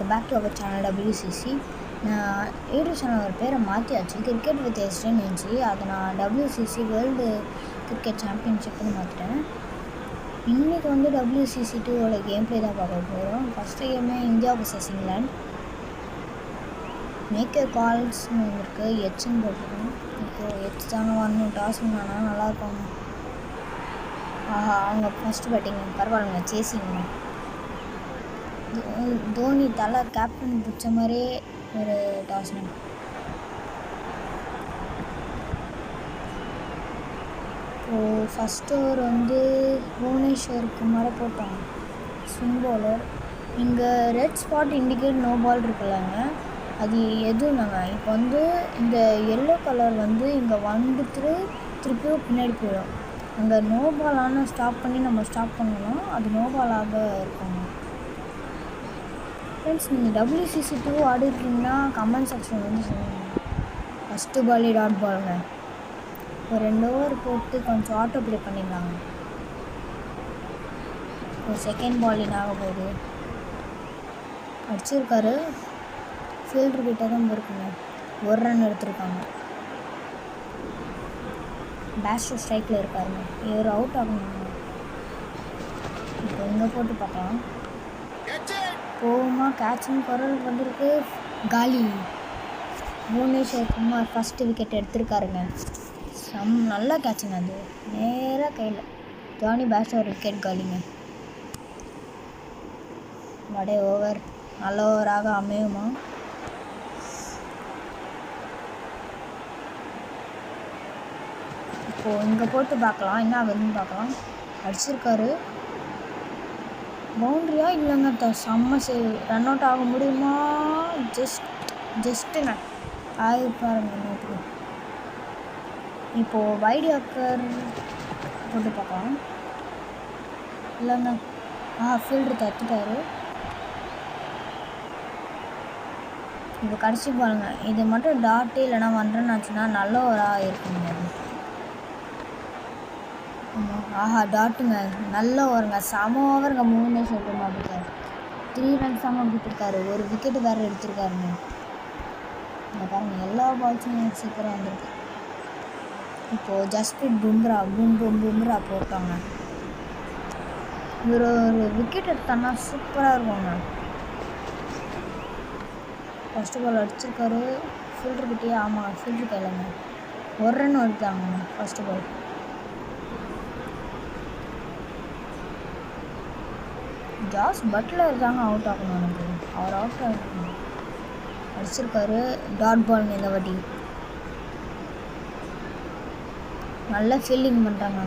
Back to our channel WCC. நான் YouTube channel பேரை மாற்றியாச்சு. கிரிக்கெட் வித் எஸ்டேன்னு இருந்துச்சு. அதை நான் WCC வேர்ல்டு கிரிக்கெட் சாம்பியன்ஷிப்னு மாற்றிட்டேன். இன்றைக்கி வந்து WCC 2 கேம் ப்ளே தான் பார்க்க போகிறோம். ஃபஸ்ட்டு கேமே இந்தியா vs இங்கிலாந்து. மேக் கால்ஸ்னு இருக்குது, எச்ன்னு போட்டுருக்கோம். இப்போது எச் தாங்க வரணும். டாஸ் பண்ணானா நல்லாயிருக்கும். அவங்க ஃபஸ்ட்டு பேட்டிங் பரவாயில்லைங்க, சேசிங்க. தோனி தலை கேப்டன் பிடிச்ச மாதிரியே ஒரு டாஸ்னு. இப்போது ஃபஸ்ட் ஓவர் வந்து புவனேஸ்வருக்கு மேலே போட்டோம். Swing bowler. இங்கே red spot indicate no ball இருக்குல்லங்க, அது எதுனாங்க இப்போ வந்து இந்த எல்லோ கலர் வந்து இங்கே வந்துட்டு திருப்பியும் பின்னாடி போயிடும். அங்கே நோ பாலான ஸ்டாப் பண்ணி நம்ம ஸ்டாப் பண்ணணும். அது நோ பாலாக இருக்குங்க. ஃப்ரெண்ட்ஸ், நீங்கள் WCC 2 ஆடிருக்கீங்கன்னா கமெண்ட் செக்ஷன் வந்து சொல்லுங்கள். ஃபஸ்ட்டு பாலே டாட் பாலுங்க. ஒரு 2 ஓவர் போட்டு கொஞ்சம் ஆட்டோ ப்ளே பண்ணியிருந்தாங்க. ஒரு செகண்ட் பால் என்ன ஆக போகுது, அடிச்சிருக்காரு. ஃபீல்டர் கிட்ட தான் இருக்குங்க. ஒரு ரன் எடுத்திருக்காங்க. பேஸ்டர் ஸ்ட்ரைக்கில் இருக்காருங்க. இவர் அவுட் ஆகணுங்க. இப்போ இங்கே போட்டு பார்க்கலாம். போகுமா, கேட்சுன்னு குரல் வந்திருக்கு. காலி. புவனேஸ்வர் குமார் ஃபஸ்ட்டு விக்கெட் எடுத்திருக்காருங்க. நல்ல கேட்சுங்க. அது நேராக கையில். ஜானி பேஸ்டர் விக்கெட் காலிங்க. வடை ஓவர் நல்ல ஓவராக அமையுமா? இப்போது இங்கே போட்டு பார்க்கலாம் என்ன ஆகுதுன்னு பார்க்கலாம். அடிச்சிருக்காரு. பவுண்ட்ரியா இல்லைங்க, செம்ம சேவ். ரன் அவுட் ஆக முடியுமா? ஜஸ்ட்டுங்க ஆகிருப்பாருங்க நோட்டுக்கு. இப்போது வைடி அக்கர் போட்டு பார்க்கலாம். இல்லைங்க, ஃபீல்டர் தத்துட்டாரு. இப்போ கடைசி பாருங்க, இது மட்டும் டாட்டு இல்லைனா 1 ரன் ஆச்சுன்னா நல்ல ஓவராக இருக்குங்க. டாட்டுங்க. நல்ல ஓவருங்க, செம ஓவருங்க. புவனேஸ்வர் குமார் இருக்காரு. 3 ரன்ஸ் தான் கொடுத்துருக்காரு. ஒரு விக்கெட்டு வேறு எடுத்திருக்காருங்க. இங்கே பாருங்கள், எல்லா பால்ஸும் சீக்கிரம் வந்திருக்கு. இப்போது ஜஸ்பிரீத் பும்ரா போட்டாங்க. இவர் ஒரு விக்கெட் எடுத்தாங்கன்னா சூப்பராக இருக்குங்க. ஃபஸ்ட்டு பால் அடிச்சிருக்காரு. ஃபீல்டர்கிட்டே, ஆமாம் ஃபீல்டர் கையிலங்க. 1 ரன் எடுத்தாங்க ஃபஸ்ட்டு பால். ஜாஸ் பட்லர் தாங்க அவுட் ஆகணும். எனக்கு அவர் அவுட் ஆகணும். அடிச்சிருக்காரு. டாட் பால் இந்த வாட்டி. நல்லா ஃபீல்டிங் பண்ணிட்டாங்க.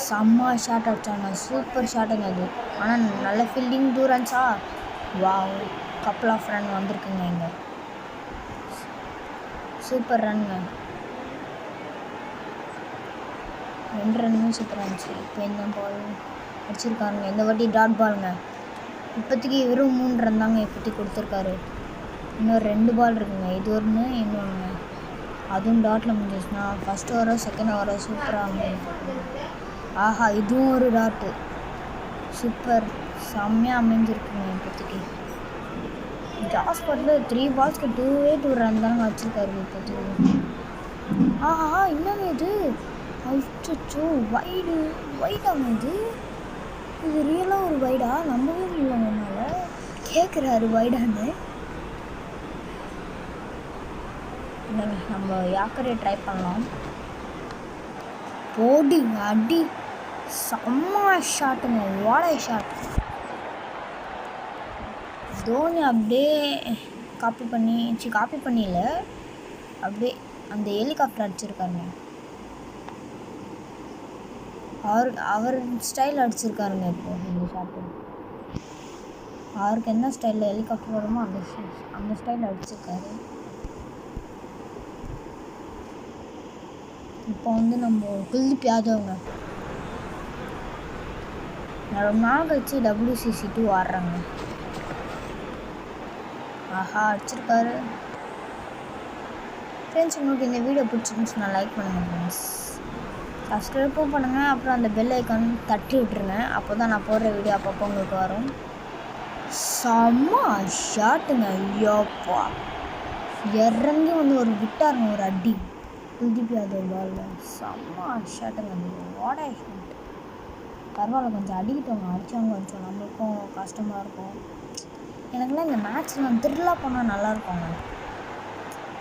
செம்ம ஷாட் அடித்தாங்க. சூப்பர் ஷாட்டுங்க அது. ஆனால் நல்ல ஃபீல்டிங். தூரன்ஸா கப்பல் ஆஃப் ரன் வந்திருக்குங்க. இங்கே சூப்பர் ரன்ங்க. 2 ரன்னுமே சூப்பராக இருந்துச்சு. இப்போ இந்த பால் அடிச்சிருக்காருங்க. இந்த வாட்டி டாட் பாலுங்க. இப்போதைக்கு வெறும் 3 ரன் தாங்க இப்போதைக்கு கொடுத்துருக்காரு. இன்னும் 2 பால் இருக்குங்க. இது ஒன்று, இன்னொன்று. அதுவும் டாட்டில் முடிஞ்சிச்சுன்னா ஃபஸ்ட் ஓவரோ செகண்ட் ஓவரோ சூப்பராக அமைஞ்சிருக்கு. இதுவும் ஒரு டாட்டு. சூப்பர், செம்மையாக அமைஞ்சிருக்குங்க இப்போதைக்கு. ஜாஸ் பட்லர் 3 பால்ஸ்க்கு 2 ரன் தாங்க வச்சுருக்காரு இப்போதைக்கு. என்னங்க இது? அச்சோ, வைடாங்க இது. இது ரியலாக ஒரு வைடா? நம்பவே இல்லைங்க. என்னால் கேட்குறாரு வைடான்னு. இல்லைங்க, நம்ம யாக்கரே ட்ரை பண்ணலாம். போடி அடி, செம்ம ஷாட்டுங்க. வாடை ஷாட். தோனி அப்படியே காப்பி பண்ணியில் அப்படியே அந்த ஹெலிகாப்டர் அடிச்சிருக்காருங்க. அவர் ஸ்டைல் அடிச்சிருக்காருங்க. இப்போது இந்த ஷாட்டு அவருக்கு என்ன ஸ்டைலில் ஹெலிகாப்டர் வருமோ அந்த ஸ்டைலில் அடிச்சிருக்காரு. இப்போ வந்து நம்ம குல்தீப் யாதவ்ங்க. நான் ரொம்ப நாள் கழிச்சு WCC 2 ஆடுறாங்க. அடிச்சிருக்காரு. ஃப்ரெண்ட்ஸ், உங்களுக்கு இந்த வீடியோ பிடிச்சிருந்துச்சுன்னா லைக் பண்ணுங்கள் ஃப்ரெண்ட்ஸ். சப்ஸ்கிரைப்பும் பண்ணுங்கள், அப்புறம் அந்த பெல் ஐக்கான் தட்டி விட்டுருங்க. அப்போ தான் நான் போடுற வீடியோ அப்பப்போ உங்களுக்கு வரும். செம்ம ஷாட்டுங்க, ஐயோப்பா இறங்கி வந்து ஒரு விட்டாருங்க ஒரு அடி குல்தீப் யாதவ் பாலில். செம்ம ஷாட்டுங்க, வாட ஷாட். பரவாயில்ல, கொஞ்சம் அடிக்கிட்டவங்க, அடித்தவங்க நம்மளுக்கும் கஷ்டமாக இருக்கும். எனக்குலாம் இந்த மேட்ச்லாம் த்ரில்லாக போனால் நல்லாயிருக்குங்க.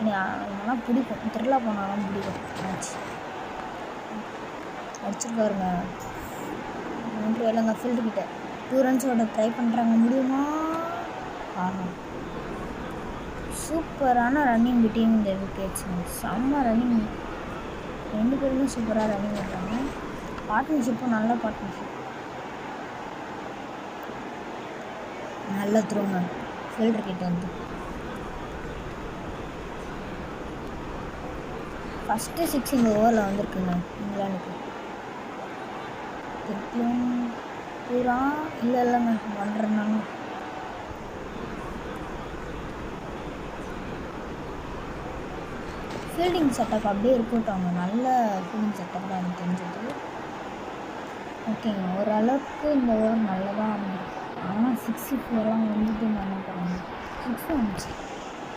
எனக்கு பிடிக்கும், த்ரில்லாக போனாலும் பிடிக்கும் மேட்ச். அடிச்சிருக்காருங்க 3 வேலைங்க ஃபீல்டுக்கிட்ட. 2 ரன்ஸோட ட்ரை பண்ணுறாங்க, முடியுமா? ஆஹா, சூப்பரான ரன்னிங் பிட்வீன் இந்த விக்கெட்ஸுங்க. செம்ம ரன்னிங், 2 பேருமே சூப்பராக ரன்னிங் பண்ணுறாங்க. பார்ட்னர்ஷிப்பும் நல்ல பார்ட்னர்ஷிப். நல்ல த்ரோங்க ஃபீல்டர் கிட்ட வந்து. ஃபஸ்ட்டு 6 இந்த ஓவரில் வந்திருக்குங்க இங்கிலாந்துக்கு. திருப்பியும் பூரா இல்லைங்க பண்ணுறாங்க. ஃபீல்டிங் செட்டப் அப்படியே இருக்கட்டும், நல்ல ஃபீல்டிங் செட்டப் தான் எனக்கு தெரிஞ்சது. ஓகேங்க, ஓரளவுக்கு இந்த ஓவர் நல்லதாக இருந்துருக்கு. ஆனால் 64 வந்துட்டு என்ன பண்ணுறாங்க, 6 வந்துச்சு.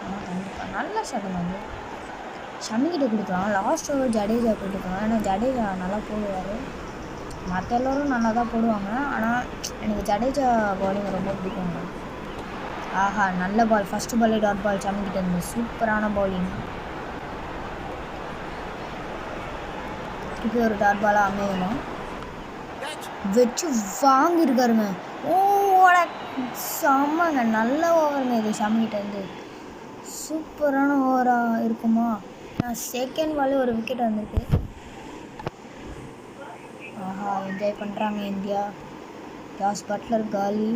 ஆனால் கண்டிப்பாக நல்ல ஷாட் வந்து ஷமிக்கிட்ட கொடுக்கலாம். லாஸ்ட் ஓவர் ஜடேஜா போட்டுக்கலாம், ஏன்னா ஜடேஜா நல்லா போடுவார். மற்ற எல்லோரும் நல்லா தான் போடுவாங்க, ஆனால் எனக்கு ஜடேஜா பவுலிங் ரொம்ப பிடிக்குங்க. ஆஹா, நல்ல பால், ஃபஸ்ட்டு பாலே டாட் பால் ஷமிக்கிட்ட இருந்து. சூப்பரான பவுலிங். இப்போ ஒரு டாட் பாலாக அமையணும், வச்சு வாங்கியிருக்காருங்க. ஓட செம்மங்க, நல்ல ஓவருங்க இது ஷமிக்கிட்ட இருந்து. சூப்பரான ஓவராக இருக்குமா? செகண்ட் பாலே ஒரு விக்கெட் வந்திருக்கு. ஆஹா, என்ஜாய் பண்ணுறாங்க இந்தியா. ஜாஸ் பட்லர் காலி.